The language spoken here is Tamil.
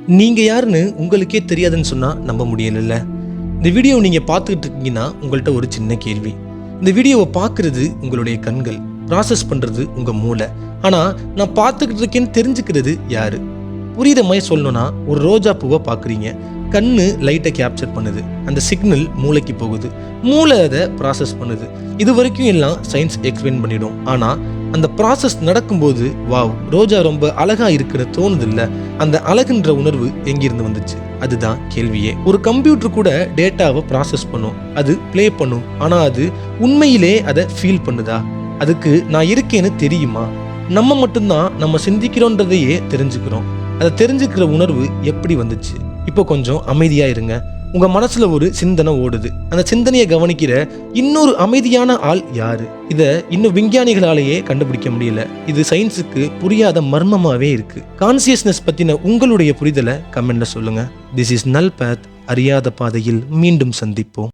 நீங்க யாருன்னு உங்களுக்கே தெரியாதுன்னு சொன்னா நம்ப முடியல. இந்த வீடியோவை நீங்க பார்த்துக்கிட்டு இருக்கீங்கன்னா உங்கள்கிட்ட ஒரு சின்ன கேள்வி. இந்த வீடியோவை பார்க்கறது உங்களுடைய கண்கள், ப்ராசஸ் பண்றது உங்க மூளை. ஆனா நான் பார்த்துக்கிட்டு இருக்கேன்னு தெரிஞ்சுக்கிறது யாரு? புரியுற மாதிரி சொல்லணும்னா, ஒரு ரோஜா பூவை பார்க்குறீங்க. கண்ணு லைட்டை கேப்சர் பண்ணுது, அந்த சிக்னல் மூளைக்கு போகுது, மூளை அதை ப்ராசஸ் பண்ணுது. இது வரைக்கும் எல்லாம் சயின்ஸ் எக்ஸ்பிளைன் பண்ணிடும். ஆனால் அந்த ப்ராசஸ் நடக்கும்போது வாவ், ரோஜா ரொம்ப அழகா இருக்கிற தோணுது இல்லை, அந்த அழகுன்ற உணர்வு எங்கிருந்து வந்துச்சு? அதுதான் கேள்வியே. ஒரு கம்ப்யூட்டர் கூட டேட்டாவை ப்ராசஸ் பண்ணும், அது ப்ளே பண்ணும். ஆனால் அது உண்மையிலே அதை ஃபீல் பண்ணுதா? அதுக்கு நான் இருக்கேன்னு தெரியுமா? நம்ம மட்டும்தான் நம்ம சிந்திக்கிறோன்றதையே தெரிஞ்சுக்கிறோம். அதை தெரிஞ்சுக்கிற உணர்வு எப்படி வந்துச்சு? இப்போ கொஞ்சம் அமைதியா இருங்க. உங்க மனசுல ஒரு சிந்தனை ஓடுது. அந்த சிந்தனையை கவனிக்கிற இன்னொரு அமைதியான ஆள் யாரு? இதை இன்னும் விஞ்ஞானிகளாலேயே கண்டுபிடிக்க முடியல. இது சயின்ஸுக்கு புரியாத மர்மமாவே இருக்கு. கான்சியஸ்னஸ் பத்தின உங்களுடைய புரிதலை கமெண்ட்ல சொல்லுங்க. திஸ் இஸ் நல் பாத். அறியாத பாதையில் மீண்டும் சந்திப்போம்.